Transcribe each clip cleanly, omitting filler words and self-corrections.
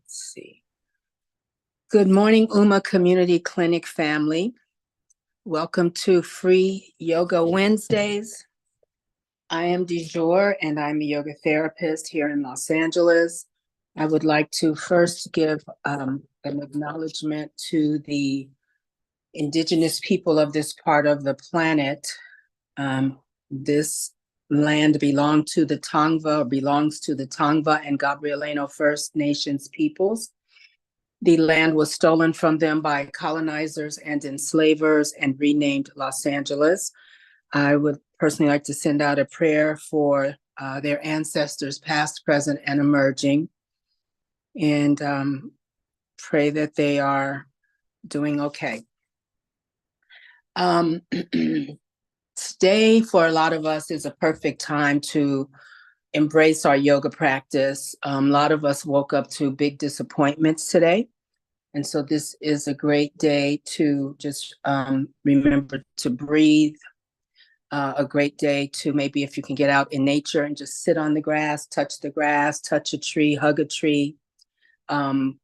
Let's see. Good morning, Uma Community Clinic family. Welcome to Free Yoga Wednesdays. I am DeJour, and I'm a yoga therapist here in Los Angeles. I would like to first give an acknowledgement to the indigenous people of this part of the planet. This land belongs to the Tongva and Gabrielino First Nations peoples. The land was stolen from them by colonizers and enslavers and renamed Los Angeles. I would personally like to send out a prayer for their ancestors, past, present, and emerging, and pray that they are doing okay. Today, for a lot of us, is a perfect time to embrace our yoga practice. A lot of us woke up to big disappointments today. And so this is a great day to just remember to breathe, a great day to maybe if you can get out in nature and just sit on the grass, touch a tree, hug a tree, to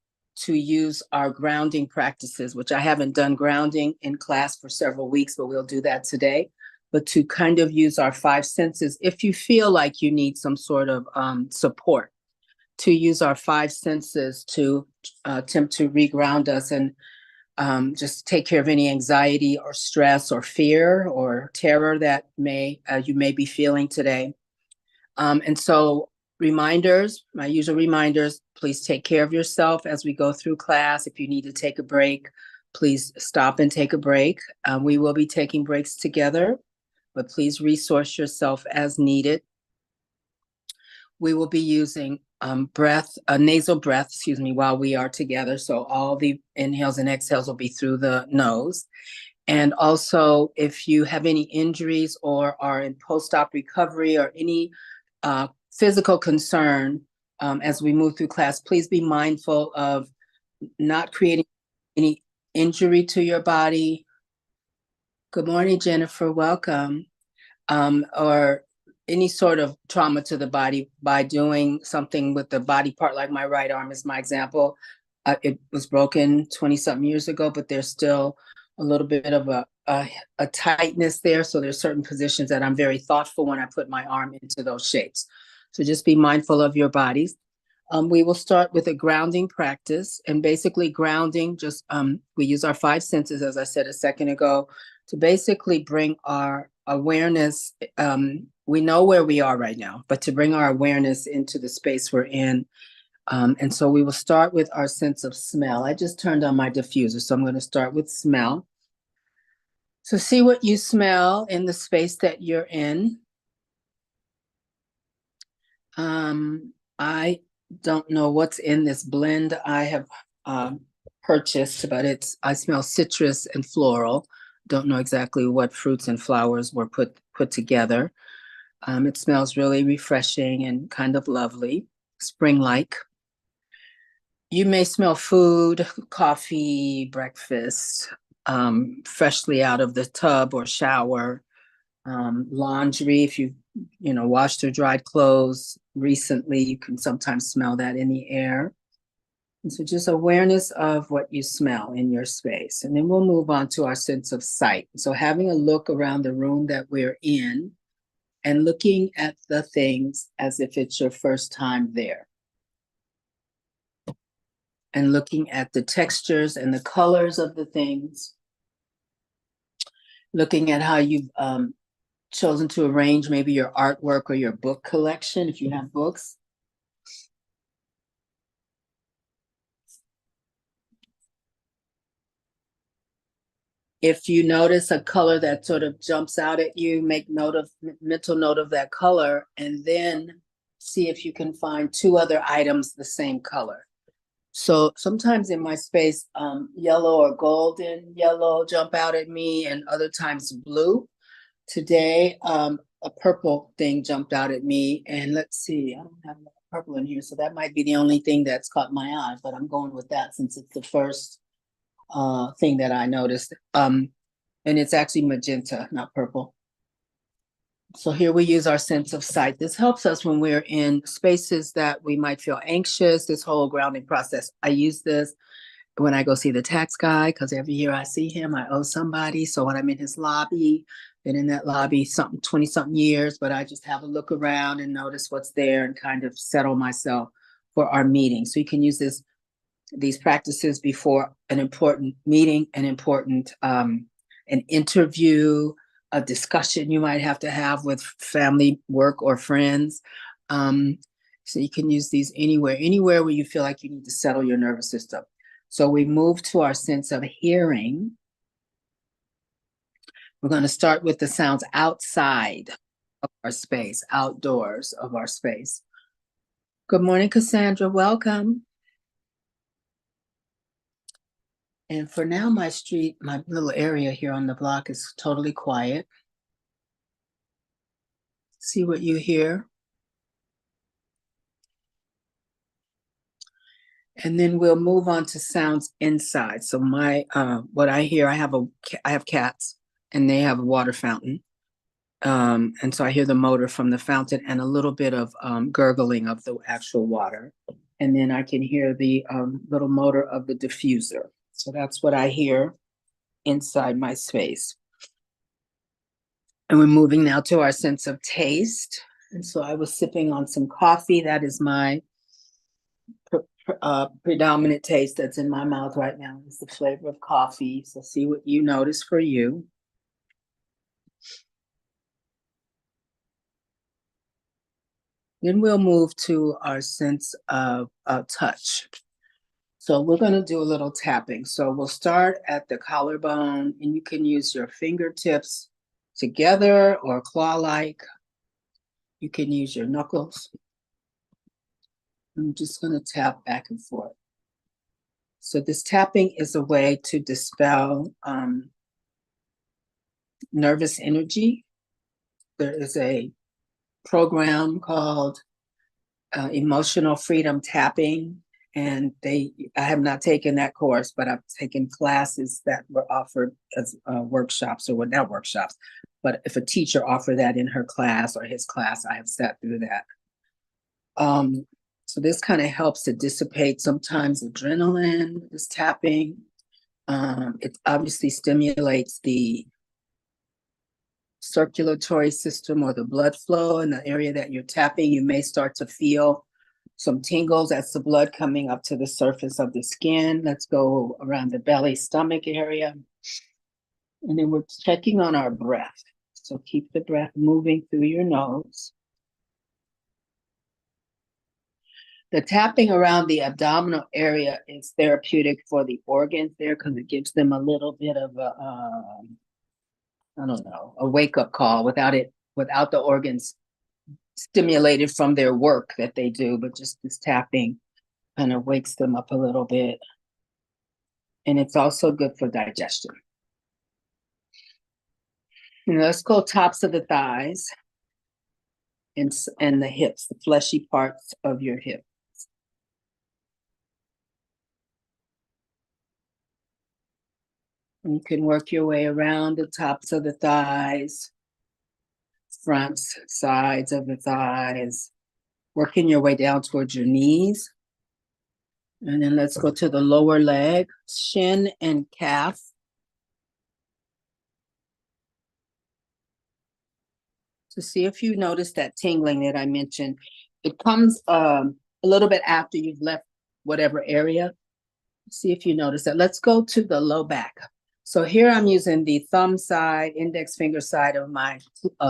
use our grounding practices, which I haven't done grounding in class for several weeks, but we'll do that today. But to kind of use our five senses, if you feel like you need some sort of support, to use our five senses to attempt to reground us and just take care of any anxiety or stress or fear or terror that you may be feeling today. And so reminders, my usual reminders, please take care of yourself as we go through class. If you need to take a break, please stop and take a break. We will be taking breaks together, but please resource yourself as needed. We will be using nasal breath, while we are together. So all the inhales and exhales will be through the nose. And also, if you have any injuries or are in post-op recovery or any physical concern as we move through class, please be mindful of not creating any injury to your body. Good morning, Jennifer, welcome. Or any sort of trauma to the body by doing something with the body part, like my right arm is my example. It was broken 20-something years ago, but there's still a little bit of a tightness there. So there's certain positions that I'm very thoughtful when I put my arm into those shapes. So just be mindful of your bodies. We will start with a grounding practice, and basically grounding, we use our five senses, as I said a second ago, to basically bring our awareness. We know where we are right now, but to bring our awareness into the space we're in. And so we will start with our sense of smell. I just turned on my diffuser, so I'm going to start with smell. So see what you smell in the space that you're in. I don't know what's in this blend I have purchased, but I smell citrus and floral. Don't know exactly what fruits and flowers were put together. It smells really refreshing and kind of lovely, spring-like. You may smell food, coffee, breakfast, freshly out of the tub or shower, laundry. If you washed or dried clothes recently, you can sometimes smell that in the air. And so just awareness of what you smell in your space. And then we'll move on to our sense of sight. So having a look around the room that we're in and looking at the things as if it's your first time there. And looking at the textures and the colors of the things. Looking at how you've chosen to arrange maybe your artwork or your book collection, if you have books. If you notice a color that sort of jumps out at you, make mental note of that color, and then see if you can find two other items the same color. So sometimes in my space, yellow or golden yellow jump out at me, and other times blue. Today, a purple thing jumped out at me, and let's see, I don't have purple in here, so that might be the only thing that's caught my eye, but I'm going with that since it's the first thing that I noticed. And it's actually magenta, not purple. So here we use our sense of sight. This helps us when we're in spaces that we might feel anxious, this whole grounding process. I use this when I go see the tax guy, because every year I see him, I owe somebody. So when I'm in his lobby, been in that lobby 20 something years, but I just have a look around and notice what's there and kind of settle myself for our meeting. So you can use these practices before an important meeting, an interview, a discussion you might have to have with family, work, or friends. So you can use these anywhere where you feel like you need to settle your nervous system. So we move to our sense of hearing. We're going to start with the sounds outside of our space, outdoors of our space. Good morning, Cassandra. Welcome. And for now, my little area here on the block is totally quiet. See what you hear. And then we'll move on to sounds inside. So what I hear, I have cats and they have a water fountain. And so I hear the motor from the fountain and a little bit of gurgling of the actual water. And then I can hear the little motor of the diffuser. So that's what I hear inside my space. And we're moving now to our sense of taste. And so I was sipping on some coffee. That is my predominant taste that's in my mouth right now, is the flavor of coffee. So see what you notice for you. Then we'll move to our sense of touch. So we're going to do a little tapping. So we'll start at the collarbone, and you can use your fingertips together or claw-like. You can use your knuckles. I'm just going to tap back and forth. So this tapping is a way to dispel nervous energy. There is a program called Emotional Freedom Tapping, and I have not taken that course, but I've taken classes that were offered as workshops, or not workshops, but if a teacher offered that in her class or his class, I have sat through that. So this kind of helps to dissipate sometimes adrenaline, this tapping. It obviously stimulates the circulatory system or the blood flow in the area that you're tapping. You may start to feel some tingles. That's the blood coming up to the surface of the skin. Let's go around the belly, stomach area. And then we're checking on our breath. So keep the breath moving through your nose. The tapping around the abdominal area is therapeutic for the organs there, because it gives them a little bit of a wake-up call without the organs stimulated from their work that they do, but just this tapping kind of wakes them up a little bit. And it's also good for digestion. And let's go tops of the thighs and the hips, the fleshy parts of your hip. You can work your way around the tops of the thighs, fronts, sides of the thighs, working your way down towards your knees. And then let's go to the lower leg, shin and calf. To see if you notice that tingling that I mentioned. It comes a little bit after you've left whatever area. See if you notice that. Let's go to the low back. So here I'm using the thumb side, index finger side of my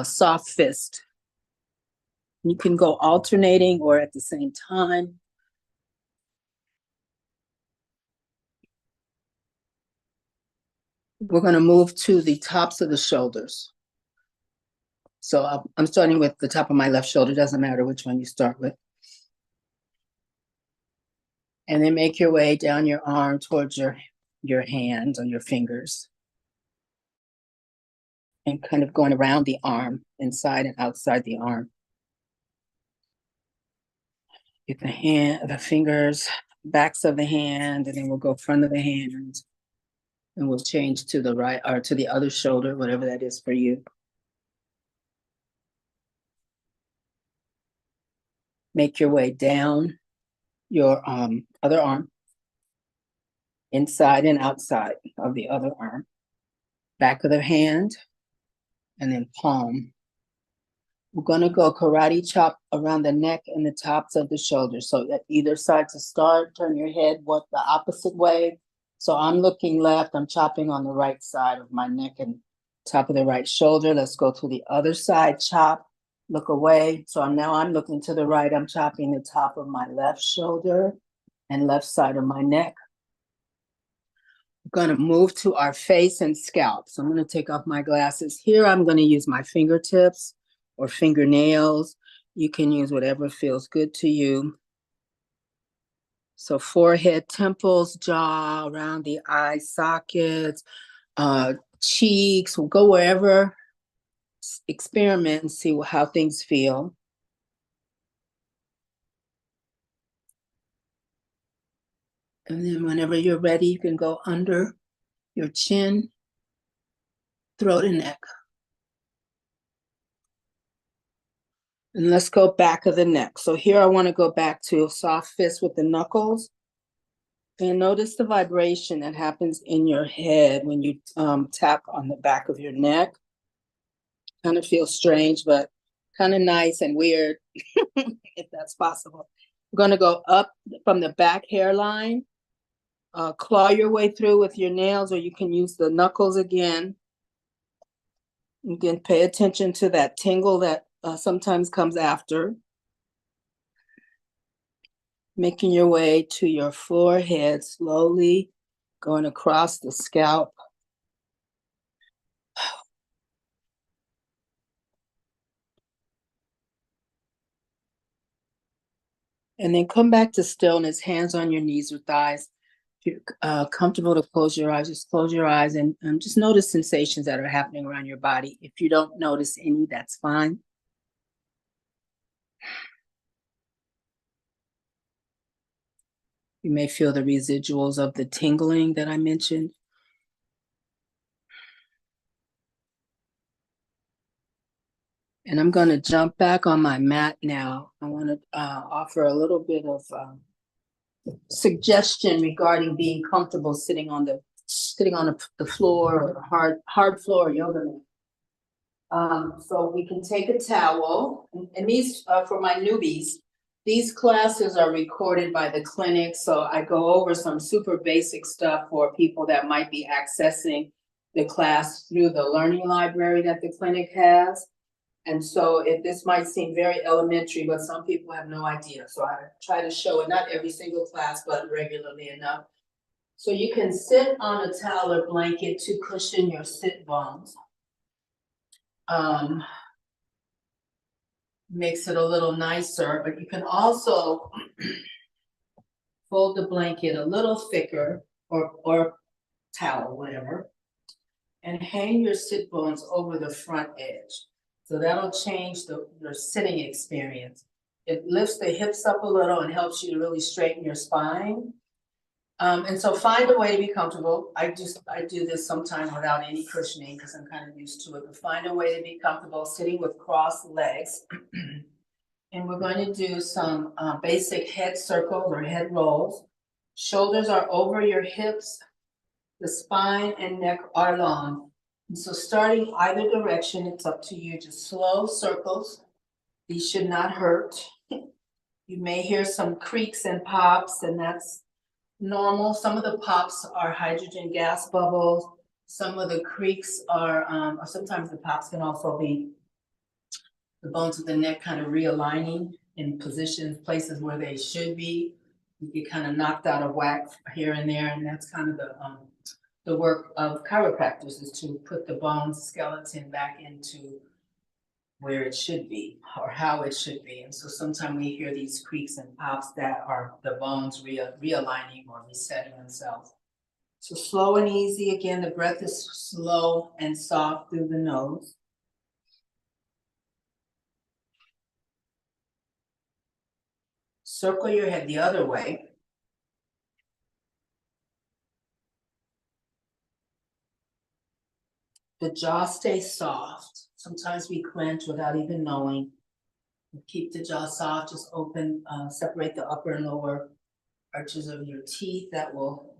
soft fist. You can go alternating or at the same time. We're going to move to the tops of the shoulders. So I'm starting with the top of my left shoulder. Doesn't matter which one you start with. And then make your way down your arm towards your hands or your fingers. And kind of going around the arm, inside and outside the arm. Get the fingers, backs of the hand, and then we'll go front of the hand. And we'll change to the right or to the other shoulder, whatever that is for you. Make your way down your other arm, inside and outside of the other arm, back of the hand, and then palm. We're going to go karate chop around the neck and the tops of the shoulders. So at either side to start, turn your head what the opposite way. So I'm looking left, I'm chopping on the right side of my neck and top of the right shoulder. Let's go to the other side, chop, look away. So now I'm looking to the right, I'm chopping the top of my left shoulder and left side of my neck. We're going to move to our face and scalp. So I'm going to take off my glasses. Here I'm going to use my fingertips or fingernails. You can use whatever feels good to you. So forehead, temples, jaw, around the eye sockets, cheeks. We'll go wherever, experiment and see how things feel. And then whenever you're ready, you can go under your chin, throat, and neck. And let's go back of the neck. So here I want to go back to a soft fist with the knuckles. And notice the vibration that happens in your head when you tap on the back of your neck. Kind of feels strange, but kind of nice and weird, if that's possible. We're going to go up from the back hairline, claw your way through with your nails, or you can use the knuckles again. You can pay attention to that tingle that sometimes comes after. Making your way to your forehead, slowly going across the scalp. And then come back to stillness, hands on your knees or thighs. If you're comfortable to close your eyes, just close your eyes and just notice sensations that are happening around your body. If you don't notice any, that's fine. You may feel the residuals of the tingling that I mentioned. And I'm going to jump back on my mat now. I want to offer a little bit of suggestion regarding being comfortable sitting on the floor or hard floor yoga mat. So we can take a towel, and these for my newbies. These classes are recorded by the clinic, so I go over some super basic stuff for people that might be accessing the class through the learning library that the clinic has. And so this might seem very elementary, but some people have no idea. So I try to show it, not every single class, but regularly enough. So you can sit on a towel or blanket to cushion your sit bones. Makes it a little nicer, but you can also fold the blanket a little thicker or towel, whatever, and hang your sit bones over the front edge. So that'll change your sitting experience. It lifts the hips up a little and helps you to really straighten your spine. And so find a way to be comfortable. I do this sometimes without any cushioning because I'm kind of used to it, but find a way to be comfortable sitting with crossed legs. And we're going to do some basic head circles or head rolls. Shoulders are over your hips. The spine and neck are long. And so starting either direction, it's up to you. Just slow circles. These should not hurt. You may hear some creaks and pops, and that's normal. Some of the pops are hydrogen gas bubbles. Some of the creaks are, or sometimes the pops can also be the bones of the neck kind of realigning in positions, places where they should be. You get kind of knocked out of whack here and there, and that's kind of the work of chiropractors, is to put the bone skeleton back into where it should be or how it should be. And so sometimes we hear these creaks and pops that are the bones realigning or resetting themselves. So slow and easy. Again, the breath is slow and soft through the nose. Circle your head the other way. The jaw stays soft. Sometimes we clench without even knowing. Keep the jaw soft, just open, separate the upper and lower arches of your teeth. That will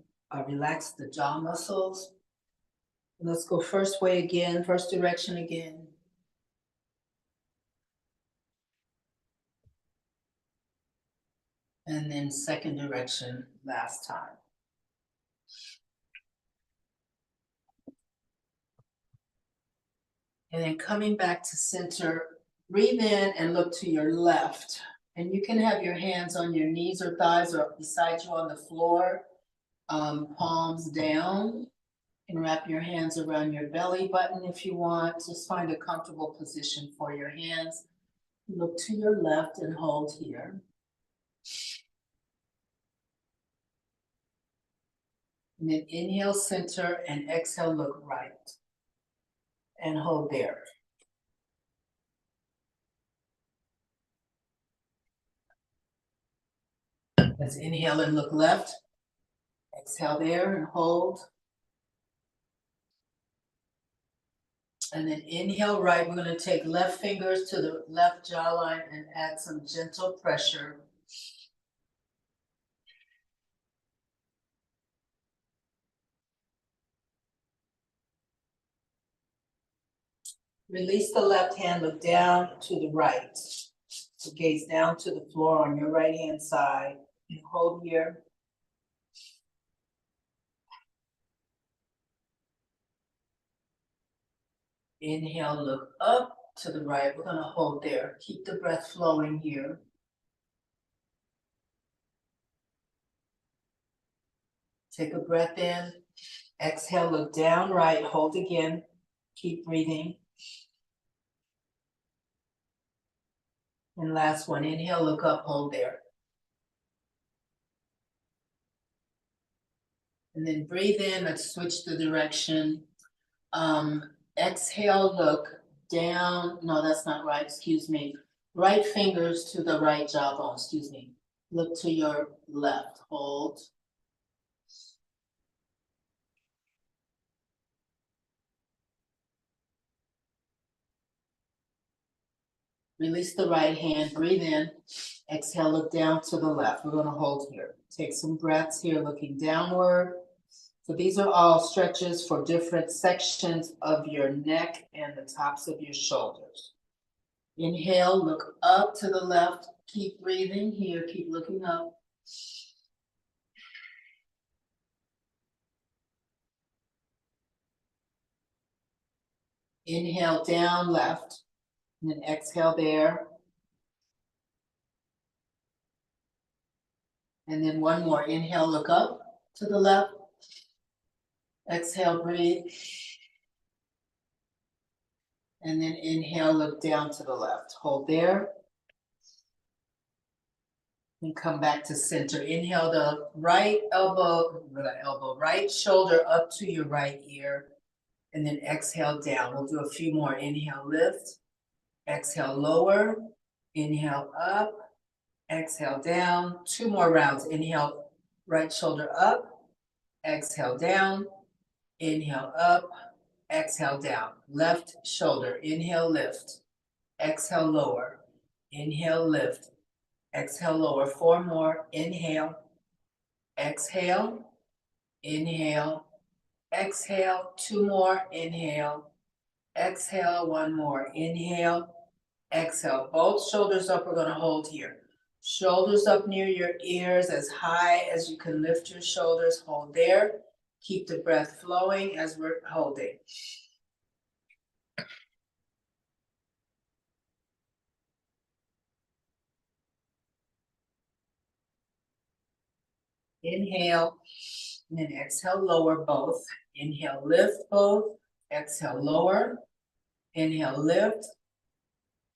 relax the jaw muscles. Let's go first way again, first direction again. And then second direction last time. And then coming back to center, breathe in and look to your left. And you can have your hands on your knees or thighs or beside you on the floor, palms down. And wrap your hands around your belly button if you want. Just find a comfortable position for your hands. Look to your left and hold here. And then inhale, center, and exhale, look right. And hold there. Let's inhale and look left. Exhale there and hold. And then inhale right. We're going to take left fingers to the left jawline and add some gentle pressure. Release the left hand, look down to the right. So gaze down to the floor on your right hand side and hold here. Inhale, look up to the right. We're going to hold there. Keep the breath flowing here. Take a breath in. Exhale, look down right. Hold again. Keep breathing. And last one. Inhale, look up, hold there. And then breathe in. Let's switch the direction. Exhale, look down. No, that's not right. Excuse me. Right fingers to the right jawbone. Excuse me. Look to your left. Hold. Release the right hand. Breathe in. Exhale, look down to the left. We're going to hold here. Take some breaths here, looking downward. So these are all stretches for different sections of your neck and the tops of your shoulders. Inhale, look up to the left. Keep breathing here. Keep looking up. Inhale, down, left. And then exhale there. And then one more. Inhale, look up to the left. Exhale, breathe. And then inhale, look down to the left. Hold there. And come back to center. Inhale the right right shoulder up to your right ear. And then exhale down. We'll do a few more. Inhale, lift. Exhale, lower. Inhale, up. Exhale, down. Two more rounds. Inhale, right shoulder up. Exhale, down. Inhale, up. Exhale, down. Left shoulder. Inhale, lift. Exhale, lower. Inhale, lift. Exhale, lower. Four more. Inhale. Exhale. Inhale. Exhale. Two more. Inhale. Exhale. One more. Inhale. Exhale. Both shoulders up. We're going to hold here. Shoulders up near your ears, as high as you can lift your shoulders. Hold there. Keep the breath flowing as we're holding. Inhale, and then exhale, lower both. Inhale, lift both. Exhale, lower. Inhale, lift.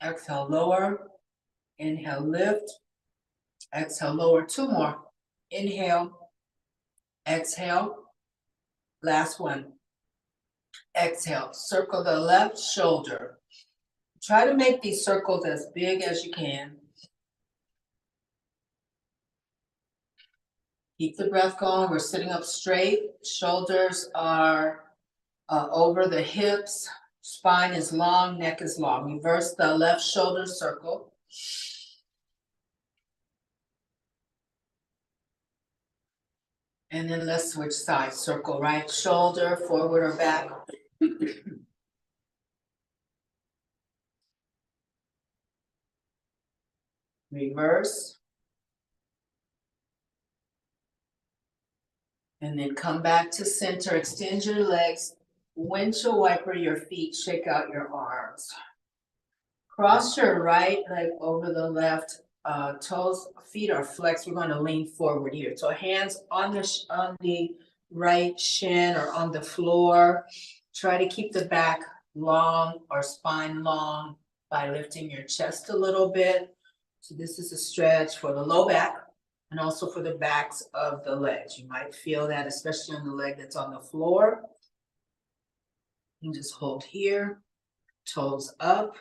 Exhale, lower. Inhale, lift. Exhale, lower. Two more. Inhale. Exhale. Last one. Exhale. Circle the left shoulder. Try to make these circles as big as you can. Keep the breath going. We're sitting up straight. Shoulders are over the hips. Spine is long, neck is long. Reverse the left shoulder circle. And then let's switch sides. Circle right shoulder, forward or back. Reverse. And then come back to center, extend your legs, windshield wiper your feet, shake out your arms. Cross your right leg over the left, toes, feet are flexed. We're going to lean forward here. So hands on the right shin or on the floor. Try to keep the back long or spine long by lifting your chest a little bit. So this is a stretch for the low back and also for the backs of the legs. You might feel that, especially on the leg that's on the floor. You just hold here, toes up.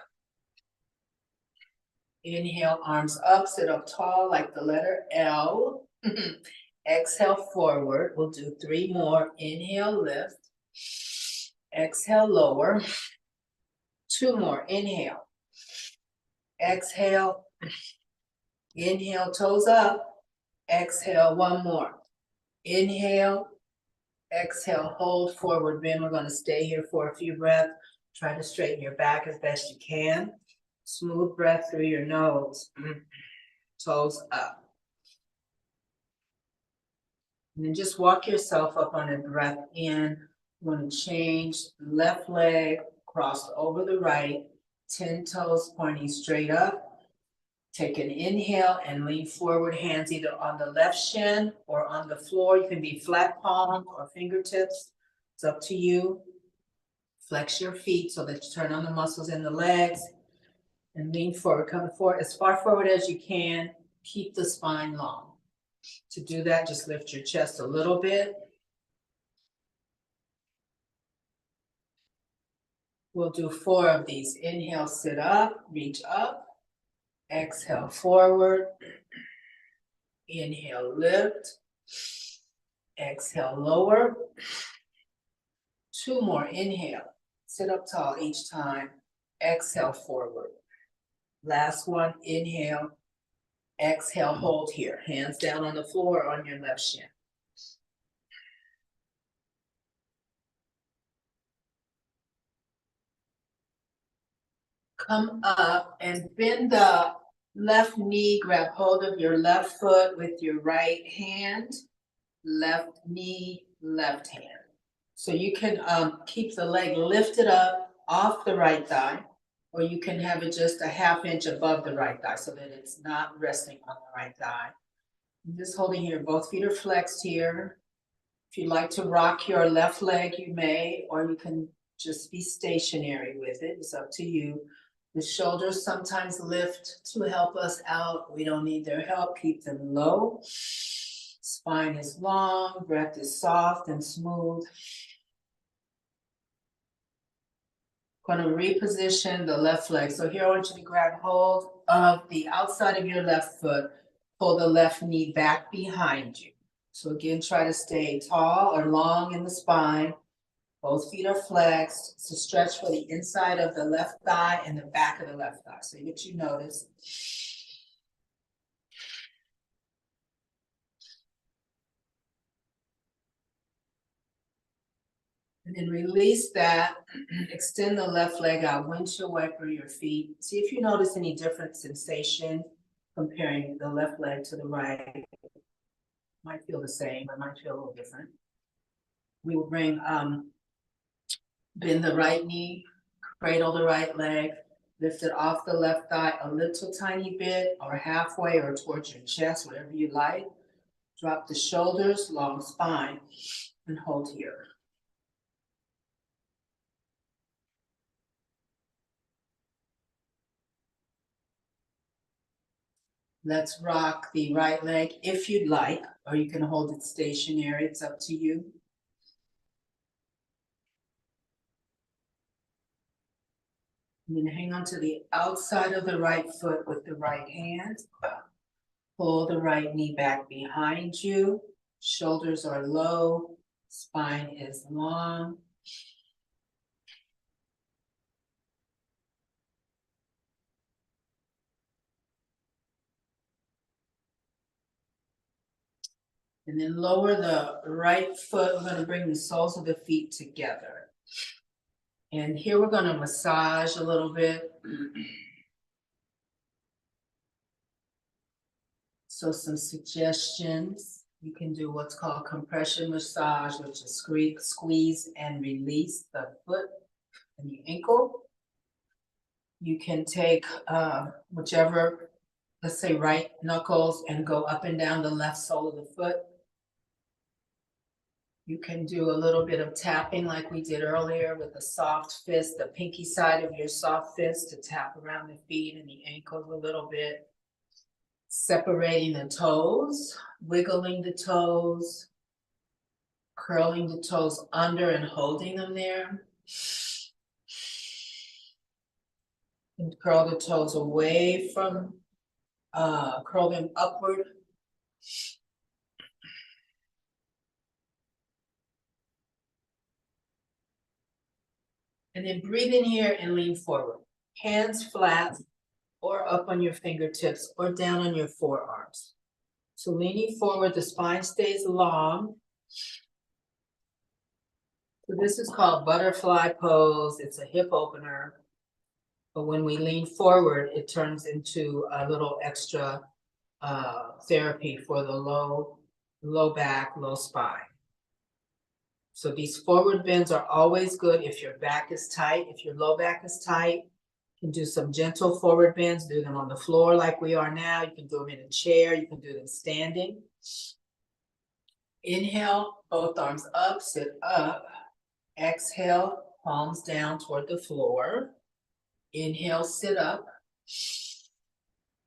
Inhale, arms up, sit up tall like the letter L. Exhale forward. We'll do 3 more. Inhale, lift. Exhale, lower. 2 more. Inhale. Exhale. Inhale, toes up. Exhale, 1 more. Inhale. Exhale, hold forward bend. We're going to stay here for a few breaths. Try to straighten your back as best you can. Smooth breath through your nose. Toes up. And then just walk yourself up on a breath in. We're going to change left leg, cross over the right, 10 toes pointing straight up. Take an inhale and lean forward, hands either on the left shin or on the floor. You can be flat palm or fingertips. It's up to you. Flex your feet so that you turn on the muscles in the legs and lean forward. Come forward as far forward as you can. Keep the spine long. To do that, just lift your chest a little bit. We'll do 4 of these. Inhale, sit up, reach up. Exhale, forward. Inhale, lift. Exhale, lower. 2 more. Inhale, sit up tall each time. Exhale, forward. Last one. Inhale. Exhale, hold here. Hands down on the floor on your left shin. Come up and bend the left knee. Grab hold of your left foot with your right hand. Left knee, left hand. So you can keep the leg lifted up off the right thigh, or you can have it just a ½ inch above the right thigh so that it's not resting on the right thigh. I'm just holding here, both feet are flexed here. If you'd like to rock your left leg, you may, or you can just be stationary with it. It's up to you. The shoulders sometimes lift to help us out. We don't need their help. Keep them low. Spine is long. Breath is soft and smooth. Going to reposition the left leg. So here I want you to grab hold of the outside of your left foot. Pull the left knee back behind you. So again, try to stay tall or long in the spine. Both feet are flexed. It's a stretch for the inside of the left thigh and the back of the left thigh. So what you notice. And then release that. Extend the left leg out. Windshield wiper your feet. See if you notice any different sensation comparing the left leg to the right. Might feel the same, but might feel a little different. We will bring bend the right knee, cradle the right leg, lift it off the left thigh a little tiny bit or halfway or towards your chest, whatever you like. Drop the shoulders, long spine, and hold here. Let's rock the right leg if you'd like, or you can hold it stationary. It's up to you. And then hang on to the outside of the right foot with the right hand. Pull the right knee back behind you. Shoulders are low. Spine is long. And then lower the right foot. We're going to bring the soles of the feet together. And here we're going to massage a little bit. So some suggestions. You can do what's called compression massage, which is squeeze and release the foot and the ankle. You can take whichever, let's say right knuckles, and go up and down the left sole of the foot. You can do a little bit of tapping like we did earlier with a soft fist, the pinky side of your soft fist to tap around the feet and the ankles a little bit. Separating the toes, wiggling the toes, curling the toes under and holding them there. And curl the toes away from, curl them upward. And then breathe in here and lean forward. Hands flat or up on your fingertips or down on your forearms. So leaning forward, the spine stays long. So this is called butterfly pose. It's a hip opener. But when we lean forward, it turns into a little extra therapy for the low back, low spine. So these forward bends are always good if your back is tight. If your low back is tight, you can do some gentle forward bends, do them on the floor like we are now. You can do them in a chair. You can do them standing. Inhale, both arms up, sit up. Exhale, palms down toward the floor. Inhale, sit up.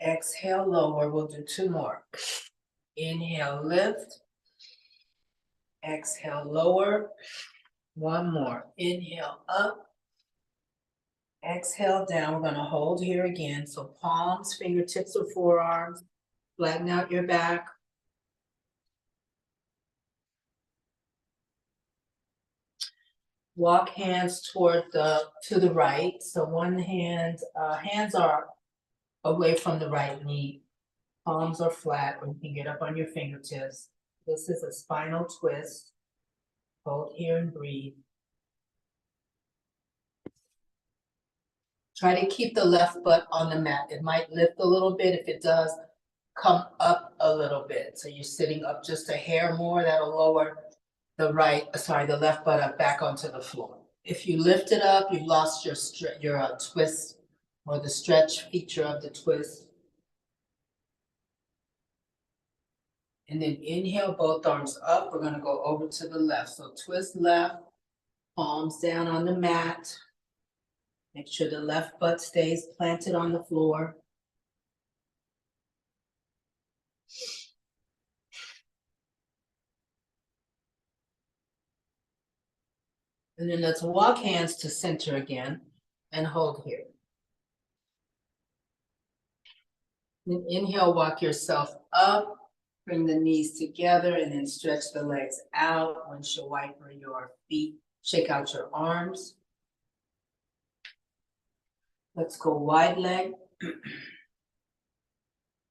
Exhale, lower. We'll do two more. Inhale, lift. Exhale, lower. One more. Inhale, up. Exhale, down. We're going to hold here again. So palms, fingertips, or forearms. Flatten out your back. Walk hands toward to the right. So one hand, hands are away from the right knee. Palms are flat, or you can get up on your fingertips. This is a spinal twist. Hold here and breathe. Try to keep the left butt on the mat. It might lift a little bit. If it does, come up a little bit. So you're sitting up just a hair more. That'll lower the left butt up back onto the floor. If you lift it up, you've lost your twist or the stretch feature of the twist. And then inhale, both arms up. We're going to go over to the left. So twist left, palms down on the mat. Make sure the left butt stays planted on the floor. And then let's walk hands to center again and hold here. Then inhale, walk yourself up. Bring the knees together and then stretch the legs out. Windshield wiper your feet. Shake out your arms. Let's go wide leg.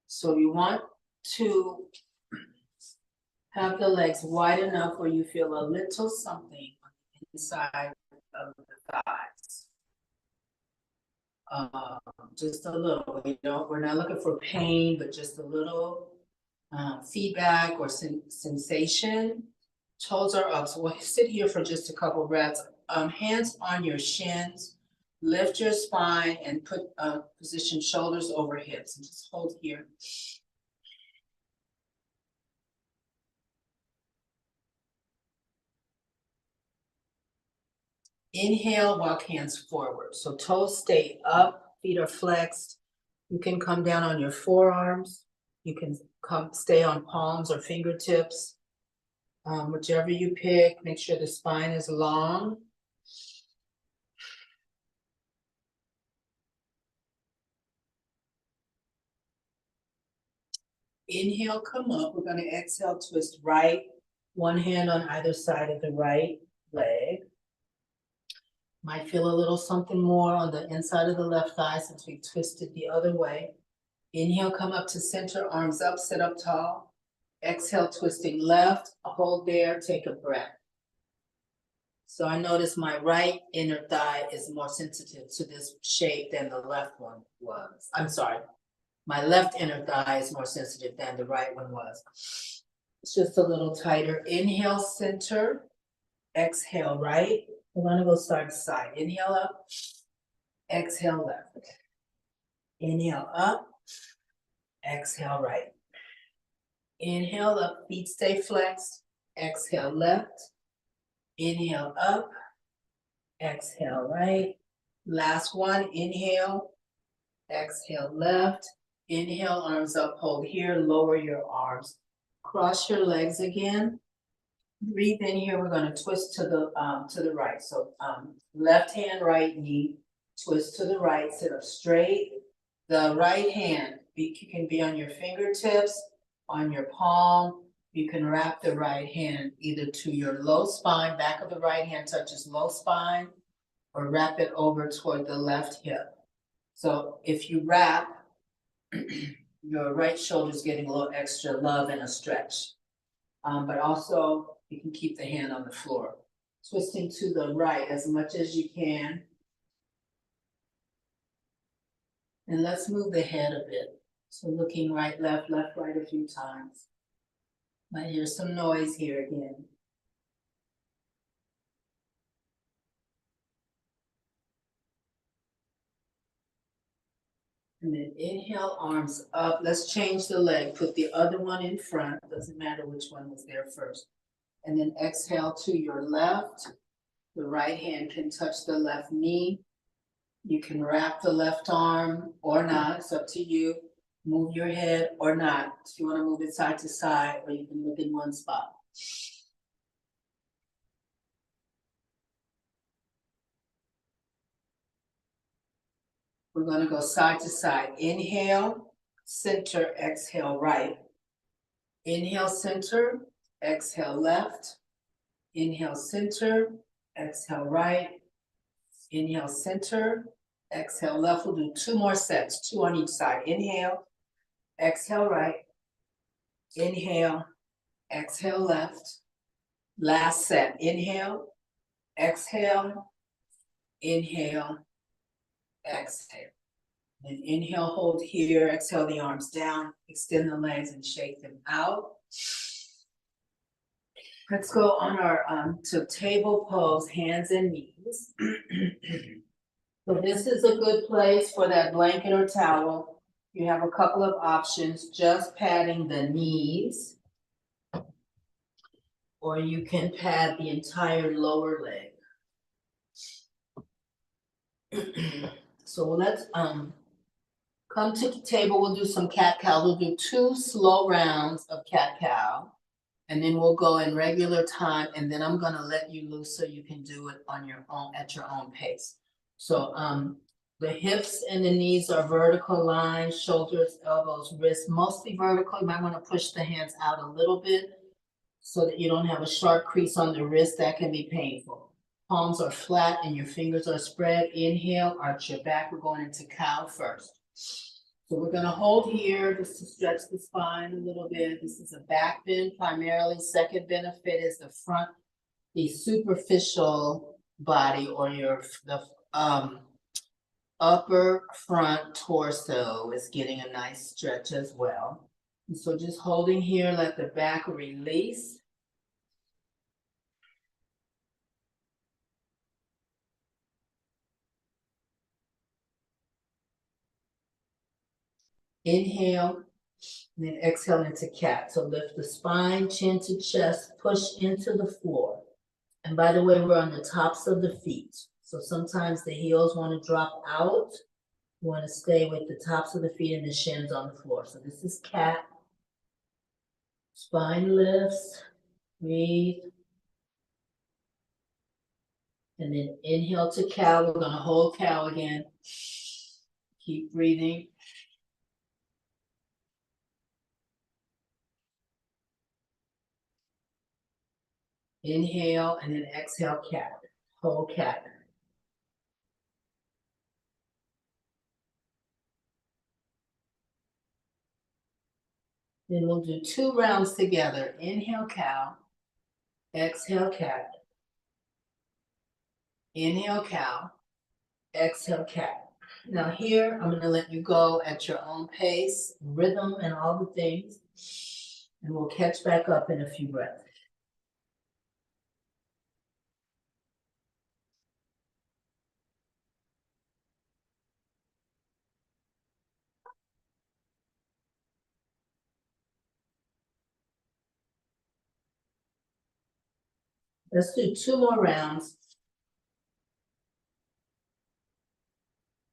So you want to have the legs wide enough where you feel a little something on the inside of the thighs. Just a little, we're not looking for pain, but just a little feedback or sensation. Toes are up. So we'll sit here for just a couple breaths. Hands on your shins. Lift your spine and position shoulders over hips. And just hold here. Inhale, walk hands forward. So toes stay up, feet are flexed. You can come down on your forearms. You can stay on palms or fingertips. Whichever you pick, make sure the spine is long. Inhale, come up. We're going to exhale, twist right. One hand on either side of the right leg. Might feel a little something more on the inside of the left thigh since we twisted the other way. Inhale, come up to center, arms up, sit up tall. Exhale, twisting left, hold there, take a breath. So I notice my right inner thigh is more sensitive to this shape than the left one was. I'm sorry, my left inner thigh is more sensitive than the right one was. It's just a little tighter. Inhale, center. Exhale, right. We're gonna go side to side. Inhale up. Exhale, left. Inhale up. Exhale, right. Inhale up, feet stay flexed. Exhale, left. Inhale up. Exhale, right. Last one, inhale. Exhale, left. Inhale, arms up, hold here, lower your arms. Cross your legs again. Breathe in here, we're gonna twist to the right. So left hand, right knee, twist to the right, sit up straight. The right hand can be on your fingertips, on your palm. You can wrap the right hand either to your low spine, back of the right hand touches low spine, or wrap it over toward the left hip. So if you wrap, your right shoulder is getting a little extra love and a stretch. But also you can keep the hand on the floor. Twisting to the right as much as you can. And let's move the head a bit. So looking right, left, right a few times. Might hear some noise here again. And then inhale, arms up. Let's change the leg. Put the other one in front. Doesn't matter which one was there first. And then exhale to your left. The right hand can touch the left knee. You can wrap the left arm or not. It's up to you. Move your head or not. If you want to move it side to side, or you can look in one spot. We're going to go side to side. Inhale, center, exhale, right. Inhale, center, exhale, left. Inhale, center, exhale, right. Inhale, center, exhale, left. We'll do 2 more sets, 2 on each side. Inhale, exhale, right. Inhale, exhale, left. Last set. Inhale, exhale, inhale, exhale. And inhale, hold here, exhale the arms down, extend the legs and shake them out. Let's go on our to table pose, hands and knees. So this is a good place for that blanket or towel. You have a couple of options, just padding the knees, or you can pad the entire lower leg. So let's come to the table. We'll do some cat-cow. We'll do 2 slow rounds of cat-cow, and then we'll go in regular time, and then I'm gonna let you loose so you can do it on your own at your own pace. So the hips and the knees are vertical lines, shoulders, elbows, wrists, mostly vertical. You might want to push the hands out a little bit so that you don't have a sharp crease on the wrist. That can be painful. Palms are flat and your fingers are spread. Inhale, arch your back. We're going into cow first. So we're going to hold here just to stretch the spine a little bit. This is a back bend primarily. Second benefit is the front, the superficial body, or the upper front torso is getting a nice stretch as well. And so just holding here, let the back release. Inhale, and then exhale into cat. So lift the spine, chin to chest, push into the floor. And by the way, we're on the tops of the feet. So sometimes the heels want to drop out. You want to stay with the tops of the feet and the shins on the floor. So this is cat. Spine lifts, breathe. And then inhale to cow. We're going to hold cow again. Keep breathing. Inhale and then exhale cat. Hold cat. Then we'll do 2 rounds together. Inhale, cow. Exhale, cat. Inhale, cow. Exhale, cat. Now here, I'm going to let you go at your own pace, rhythm, and all the things. And we'll catch back up in a few breaths. Let's do 2 more rounds.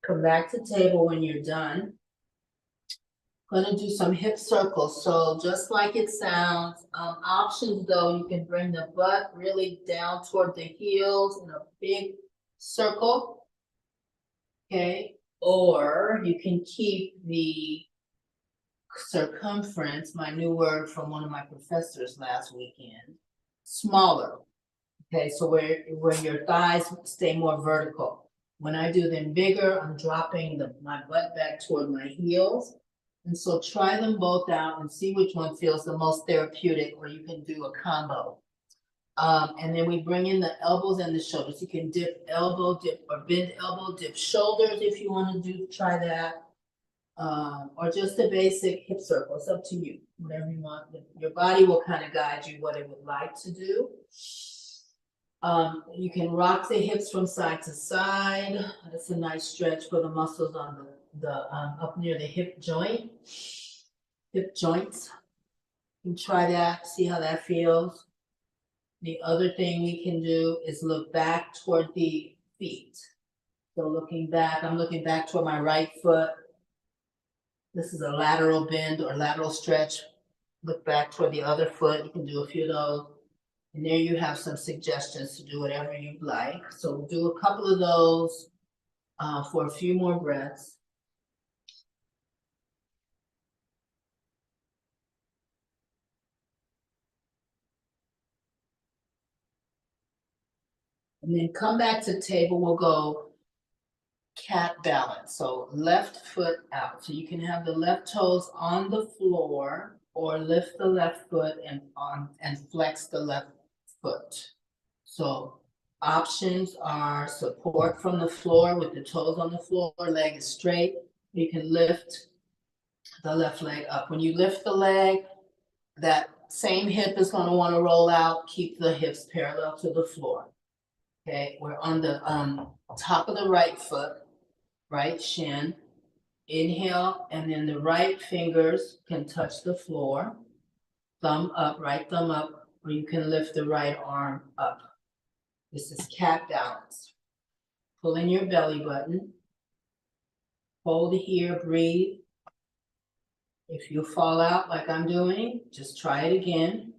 Come back to table when you're done. Gonna do some hip circles. So just like it sounds, options though, you can bring the butt really down toward the heels in a big circle. Okay, or you can keep the circumference, my new word from one of my professors last weekend, smaller. Okay, so where your thighs stay more vertical. When I do them bigger, I'm dropping my butt back toward my heels. And so try them both out and see which one feels the most therapeutic, or you can do a combo. And then we bring in the elbows and the shoulders. You can dip elbow, dip or bend elbow, dip shoulders if you want to try that. Or just a basic hip circle. It's up to you, whatever you want. Your body will kind of guide you what it would like to do. You can rock the hips from side to side. That's a nice stretch for the muscles on the up near the hip joint, hip joints. You can try that, see how that feels. The other thing we can do is look back toward the feet. So looking back, I'm looking back toward my right foot. This is a lateral bend or lateral stretch. Look back toward the other foot. You can do a few of those. And there you have some suggestions to do whatever you'd like. So we'll do a couple of those for a few more breaths. And then come back to table. We'll go cat balance. So left foot out. So you can have the left toes on the floor or lift the left foot and flex the left foot. So options are support from the floor with the toes on the floor, leg is straight. You can lift the left leg up. When you lift the leg, that same hip is going to want to roll out. Keep the hips parallel to the floor. Okay, we're on the top of the right foot, right shin. Inhale, and then the right fingers can touch the floor. Thumb up, right thumb up, or you can lift the right arm up. This is cat balance. Pull in your belly button. Hold here, breathe. If you fall out like I'm doing, just try it again.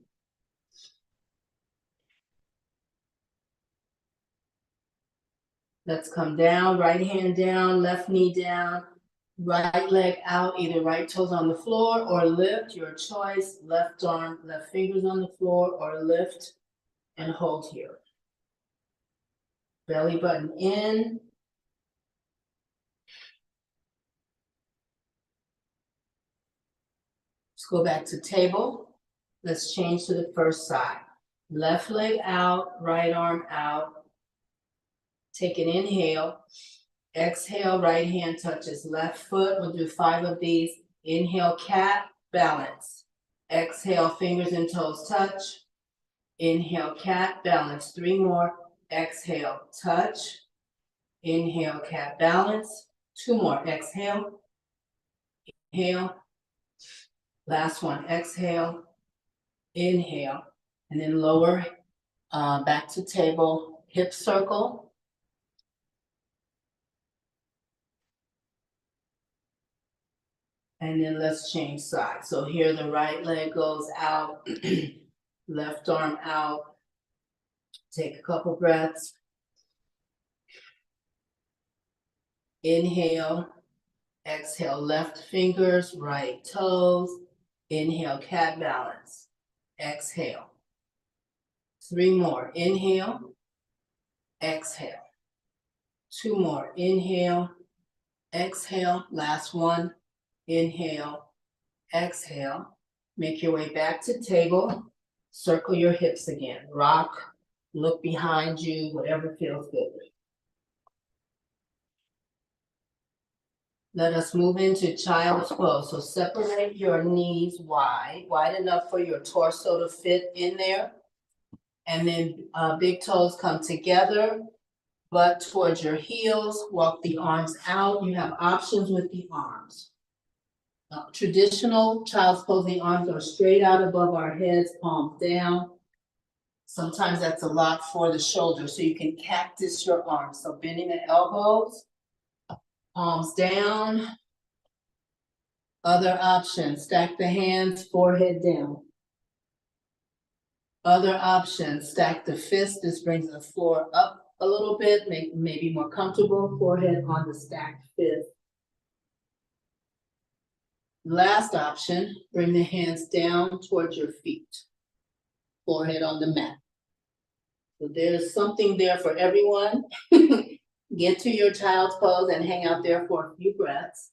Let's come down, right hand down, left knee down, right leg out, either right toes on the floor or lift, your choice. Left arm, left fingers on the floor or lift and hold here. Belly button in. Let's go back to table. Let's change to the first side. Left leg out, right arm out. Take an inhale. Exhale, right hand touches left foot. We'll do 5 of these. Inhale, cat, balance. Exhale, fingers and toes touch. Inhale, cat, balance. 3 more. Exhale, touch. Inhale, cat, balance. 2 more. Exhale. Inhale. Last one. Exhale. Inhale. And then lower back to table. Hip circle. And then let's change sides. So here the right leg goes out, left arm out. Take a couple breaths. Inhale, exhale, left fingers, right toes. Inhale, cat balance. Exhale. 3 more. Inhale, exhale. 2 more. Inhale, exhale. Last one. Inhale, exhale. Make your way back to table. Circle your hips again. Rock, look behind you, whatever feels good. Let us move into child's pose. So separate your knees wide enough for your torso to fit in there. And then big toes come together, butt towards your heels, walk the arms out. You have options with the arms. Traditional child's pose, the arms are straight out above our heads, palms down. Sometimes that's a lot for the shoulders, so you can cactus your arms. So bending the elbows, palms down. Other options, stack the hands, forehead down. Other options, stack the fists. This brings the floor up a little bit, make maybe more comfortable, forehead on the stacked fist. Last option, bring the hands down towards your feet, forehead on the mat. So there's something there for everyone. Get to your child's pose and hang out there for a few breaths.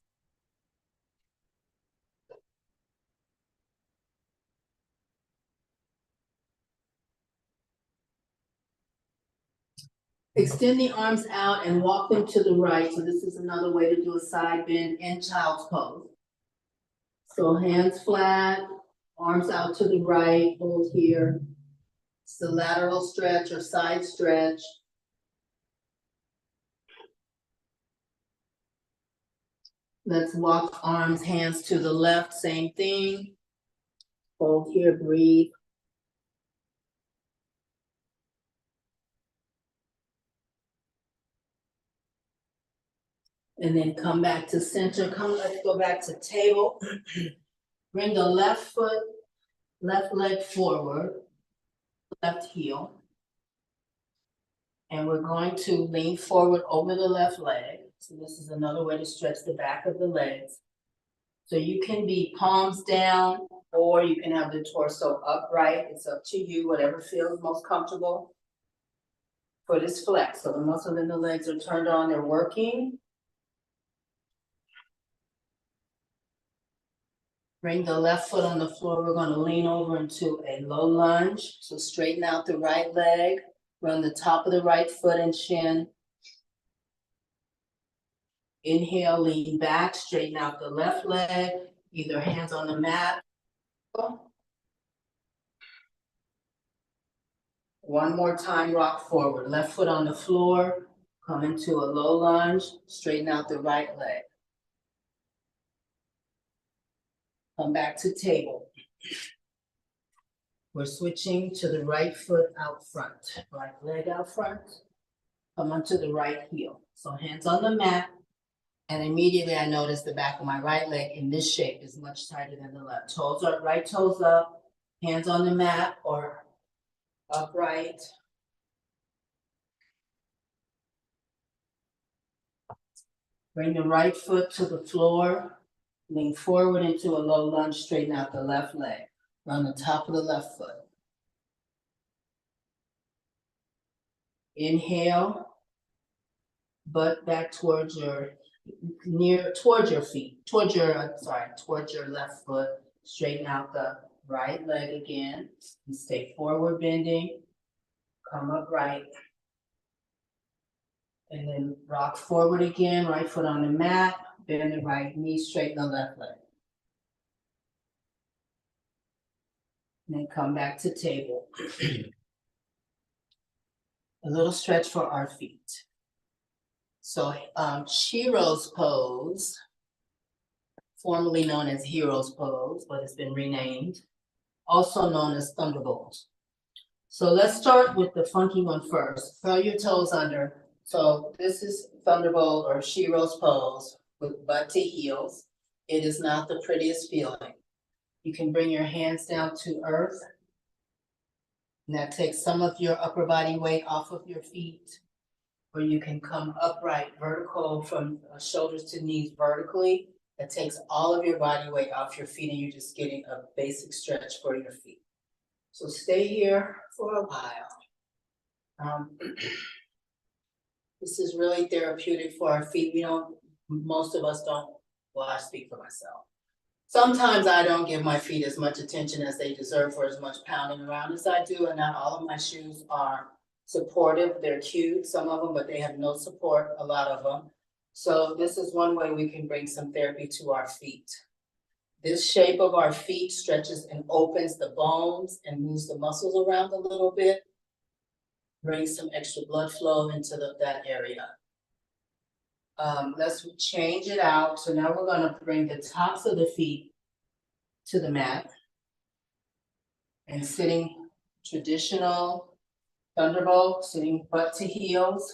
Extend the arms out and walk them to the right. So this is another way to do a side bend in child's pose. So hands flat, arms out to the right, hold here. It's the lateral stretch or side stretch. Let's walk arms, hands to the left, same thing. Hold here, breathe. And then come back to center. Let's go back to table. Bring the left foot, left leg forward, left heel. And we're going to lean forward over the left leg. So this is another way to stretch the back of the legs. So you can be palms down, or you can have the torso upright. It's up to you, whatever feels most comfortable. Foot is flexed, so the muscles in the legs are turned on, they're working. Bring the left foot on the floor. We're going to lean over into a low lunge. So straighten out the right leg. Run the top of the right foot and shin. Inhale, lean back, straighten out the left leg. Either hands on the mat. One more time, rock forward. Left foot on the floor. Come into a low lunge. Straighten out the right leg. Come back to table. We're switching to the right foot out front. Right leg out front. Come onto the right heel. So hands on the mat. And immediately I notice the back of my right leg in this shape is much tighter than the left. Toes are right toes up. Hands on the mat or upright. Bring the right foot to the floor. Lean forward into a low lunge, straighten out the left leg. Run the top of the left foot. Inhale, butt back towards your towards your feet, towards your left foot. Straighten out the right leg again. And stay forward bending. Come upright. And then rock forward again, right foot on the mat. Bend the right knee, straighten the left leg. And then come back to table. A little stretch for our feet. So Shiro's pose, formerly known as Hero's pose, but it's been renamed, also known as Thunderbolt. So let's start with the funky one first. Curl your toes under. So this is Thunderbolt or Shiro's pose with butt to heels. It is not the prettiest feeling. You can bring your hands down to earth. And that takes some of your upper body weight off of your feet. Or you can come upright, vertical from shoulders to knees vertically. That takes all of your body weight off your feet and you're just getting a basic stretch for your feet. So stay here for a while. This is really therapeutic for our feet. Most of us don't, well, I speak for myself. Sometimes I don't give my feet as much attention as they deserve for as much pounding around as I do, and not all of my shoes are supportive. They're cute, some of them, but they have no support, a lot of them. So this is one way we can bring some therapy to our feet. This shape of our feet stretches and opens the bones and moves the muscles around a little bit. Brings some extra blood flow into that area. Let's change it out. So now we're gonna bring the tops of the feet to the mat. And sitting traditional thunderbolt, sitting butt to heels.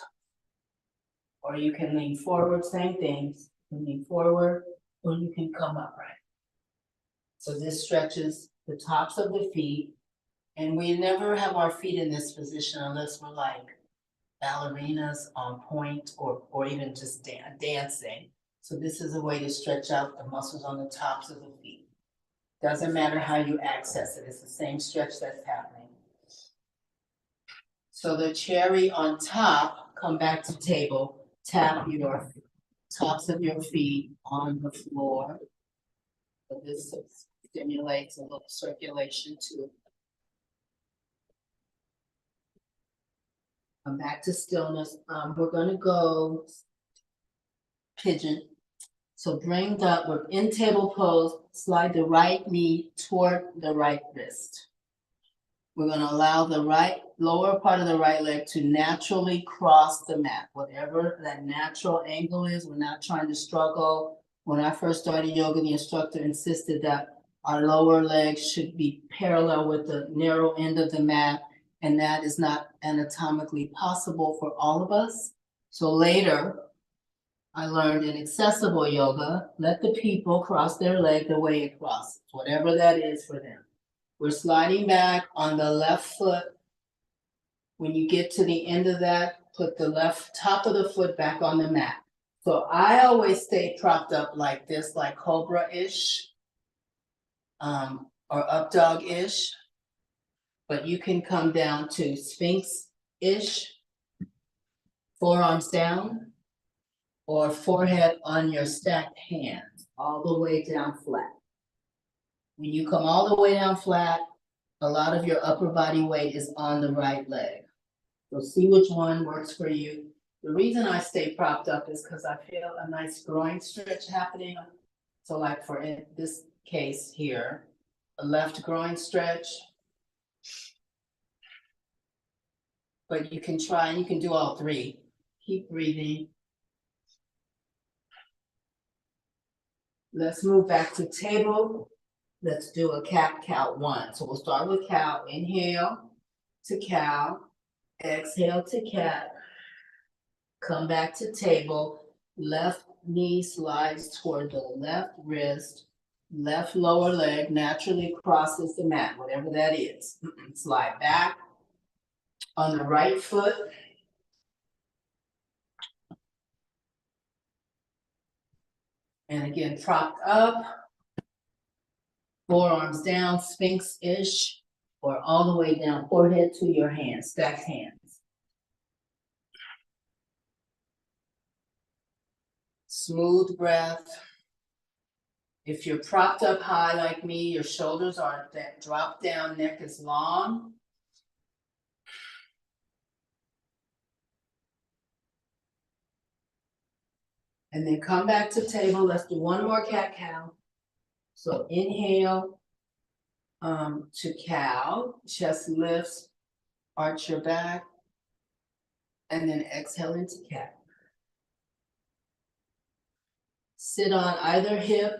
Or you can lean forward, same things. You can lean forward, or you can come upright. So this stretches the tops of the feet. And we never have our feet in this position unless we're like ballerinas on point or even just dancing. So this is a way to stretch out the muscles on the tops of the feet. Doesn't matter how you access it, it's the same stretch that's happening. So the cherry on top, come back to table, tap your tops of your feet on the floor. So this stimulates a little circulation too. Come back to stillness. We're gonna go pigeon. So we're in table pose, slide the right knee toward the right wrist. We're gonna allow the lower part of the right leg to naturally cross the mat, whatever that natural angle is. We're not trying to struggle. When I first started yoga, the instructor insisted that our lower leg should be parallel with the narrow end of the mat, and that is not anatomically possible for all of us. So later, I learned in accessible yoga, let the people cross their leg the way it crosses, whatever that is for them. We're sliding back on the left foot. When you get to the end of that, put the left top of the foot back on the mat. So I always stay propped up like this, like cobra-ish, or up dog-ish. But you can come down to sphinx-ish, forearms down, or forehead on your stacked hands, all the way down flat. When you come all the way down flat, a lot of your upper body weight is on the right leg. So see which one works for you. The reason I stay propped up is because I feel a nice groin stretch happening. So like for in this case here, a left groin stretch. But you can try and you can do all three. Keep breathing. Let's move back to table. Let's do a cat-cow 1. So we'll start with cow. Inhale to cow. Exhale to cat. Come back to table. Left knee slides toward the left wrist. Left lower leg naturally crosses the mat, whatever that is. Slide back. On the right foot. And again, propped up. Forearms down, sphinx-ish, or all the way down, forehead to your hands, stacked hands. Smooth breath. If you're propped up high like me, your shoulders are drop down, neck is long. And then come back to table. Let's do one more cat-cow. So inhale to cow, chest lifts, arch your back, and then exhale into cat. Sit on either hip.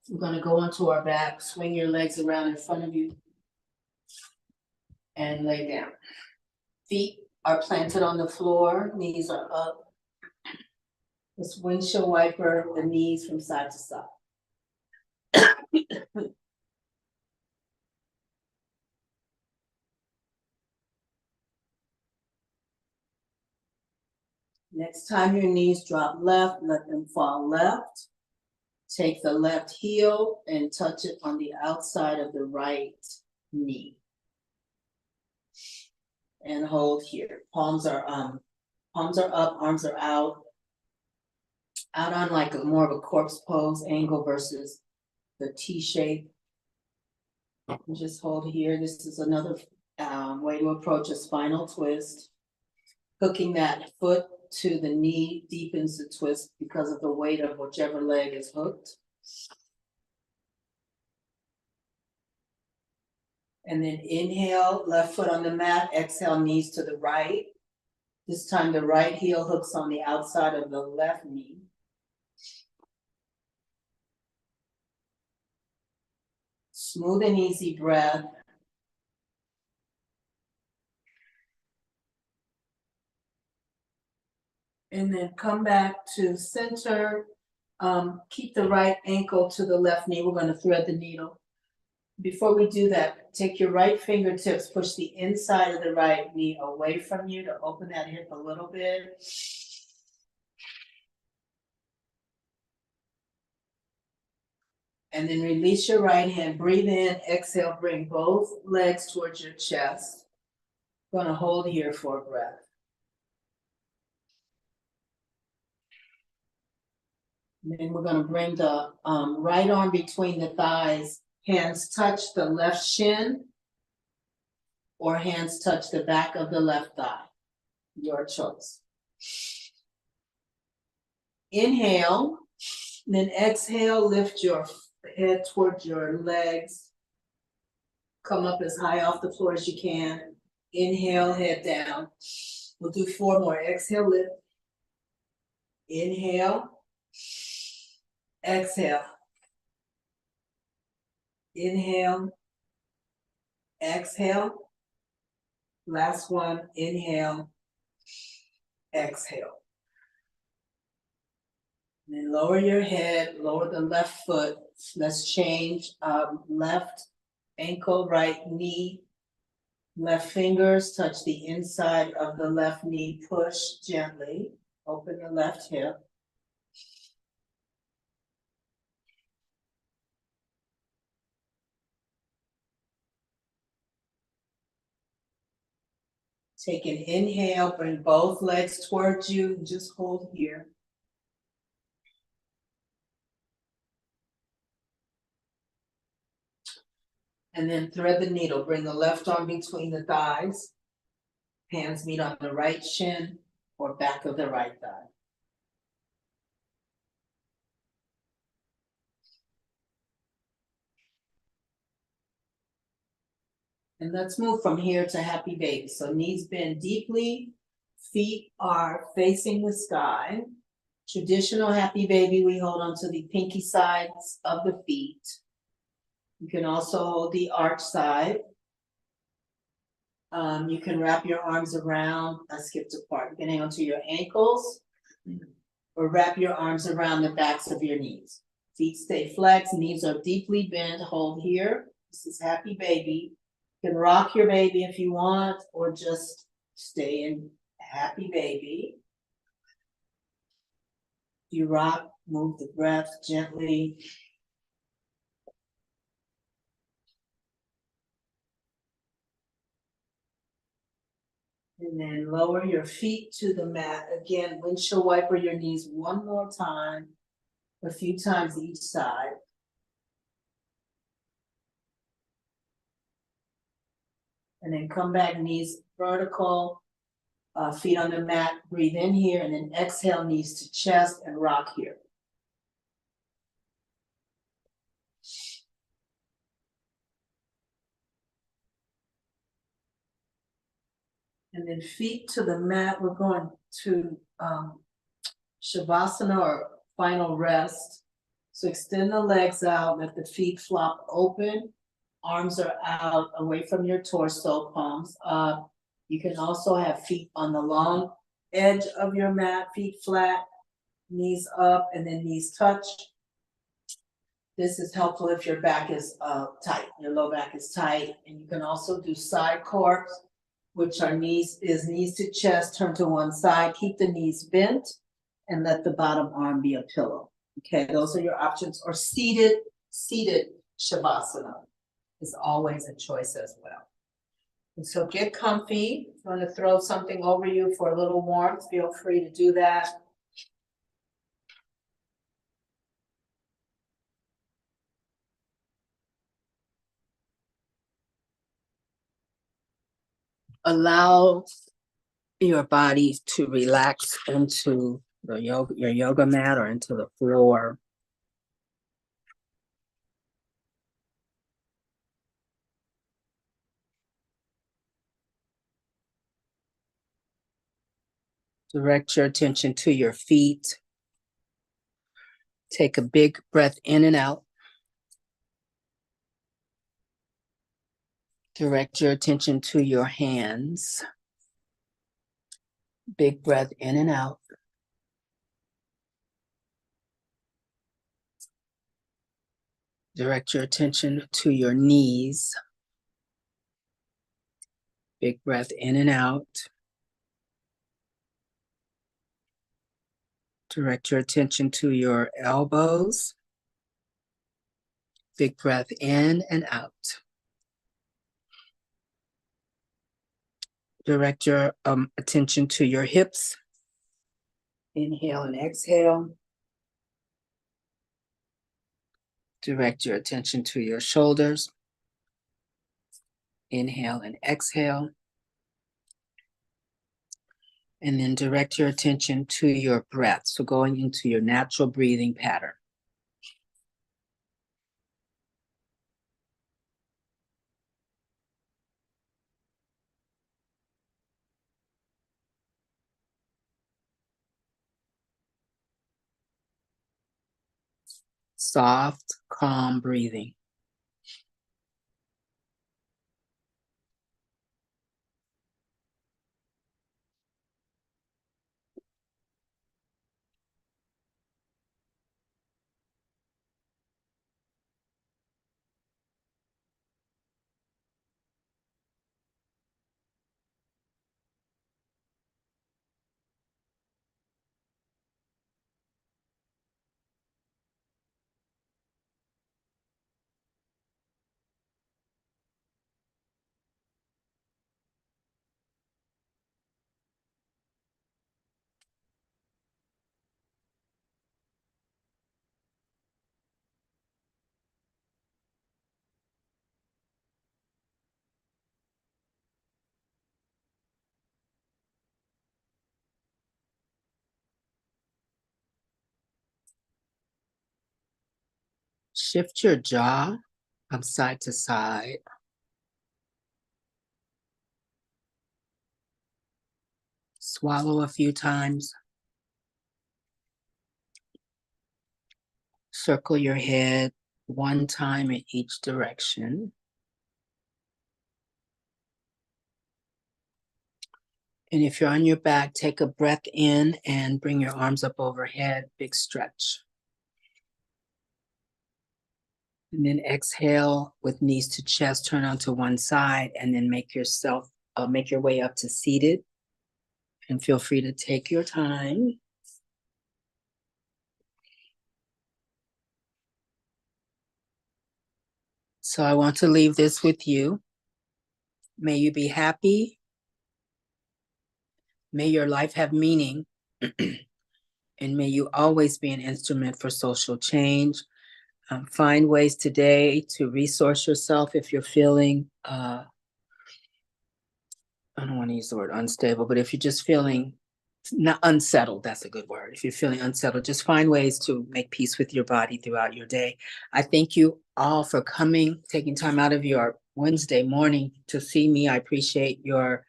We're going to go onto our back, swing your legs around in front of you, and lay down. Feet are planted on the floor, knees are up. Let's windshield wiper the knees from side to side. Next time your knees drop left, let them fall left. Take the left heel and touch it on the outside of the right knee. And hold here. Palms are up, arms are out. Out on like more of a corpse pose angle versus the T shape. And just hold here. This is another way to approach a spinal twist. Hooking that foot to the knee deepens the twist because of the weight of whichever leg is hooked. And then inhale, left foot on the mat, exhale, knees to the right. This time the right heel hooks on the outside of the left knee. Smooth and easy breath. And then come back to center. Keep the right ankle to the left knee. We're going to thread the needle. Before we do that, take your right fingertips, push the inside of the right knee away from you to open that hip a little bit. And then release your right hand. Breathe in, exhale, bring both legs towards your chest. Going to hold here for a breath. And then we're going to bring the right arm between the thighs. Hands touch the left shin, or hands touch the back of the left thigh. Your choice. Inhale, then exhale, lift your head towards your legs. Come up as high off the floor as you can. Inhale, head down. We'll do 4 more. Exhale, lift. Inhale. Exhale. Inhale. Exhale. Last one. Inhale. Exhale. And then lower your head, lower the left foot. Let's change left ankle, right knee. Left fingers touch the inside of the left knee. Push gently. Open the left hip. Take an inhale, bring both legs towards you. Just hold here. And then thread the needle. Bring the left arm between the thighs. Hands meet on the right shin or back of the right thigh. And let's move from here to happy baby. So knees bend deeply, feet are facing the sky. Traditional happy baby, we hold onto the pinky sides of the feet. You can also hold the arch side. You can wrap your arms around, I skipped a part. You can hang onto your ankles or wrap your arms around the backs of your knees. Feet stay flexed, knees are deeply bent, hold here. This is happy baby. You can rock your baby if you want, or just stay in happy baby. You rock, move the breath gently. And then lower your feet to the mat. Again, windshield wiper your knees one more time, a few times each side. And then come back, knees vertical, feet on the mat. Breathe in here, and then exhale, knees to chest, and rock here. And then feet to the mat. We're going to Shavasana, or final rest. So extend the legs out, let the feet flop open. Arms are out away from your torso, palms up. You can also have feet on the long edge of your mat, feet flat, knees up, and then knees touch. This is helpful if your back is tight, your low back is tight. And you can also do side corks, which are knees to chest, turn to one side, keep the knees bent, and let the bottom arm be a pillow. Okay, those are your options. Or seated Shavasana is always a choice as well. And so get comfy. If you want to throw something over you for a little warmth, feel free to do that. Allow your body to relax into your yoga mat or into the floor. Direct your attention to your feet. Take a big breath in and out. Direct your attention to your hands. Big breath in and out. Direct your attention to your knees. Big breath in and out. Direct your attention to your elbows. Big breath in and out. Direct your attention to your hips. Inhale and exhale. Direct your attention to your shoulders. Inhale and exhale. And then direct your attention to your breath. So going into your natural breathing pattern. Soft, calm breathing. Shift your jaw from side to side. Swallow a few times. Circle your head one time in each direction. And if you're on your back, take a breath in and bring your arms up overhead, big stretch. And then exhale with knees to chest, turn onto one side, and then make your way up to seated. And feel free to take your time. So I want to leave this with you. May you be happy. May your life have meaning. And may you always be an instrument for social change. Find ways today to resource yourself if you're feeling, I don't want to use the word unstable, but if you're just feeling not unsettled, that's a good word. If you're feeling unsettled, just find ways to make peace with your body throughout your day. I thank you all for coming, taking time out of your Wednesday morning to see me. I appreciate your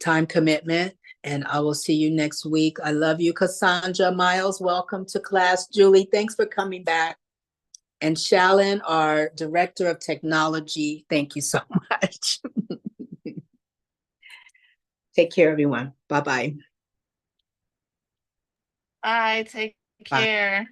time commitment, and I will see you next week. I love you, Cassandra. Miles, welcome to class. Julie, thanks for coming back. And Shalyn, our Director of Technology, thank you so much. Take care, everyone. Bye-bye. Bye. Take care.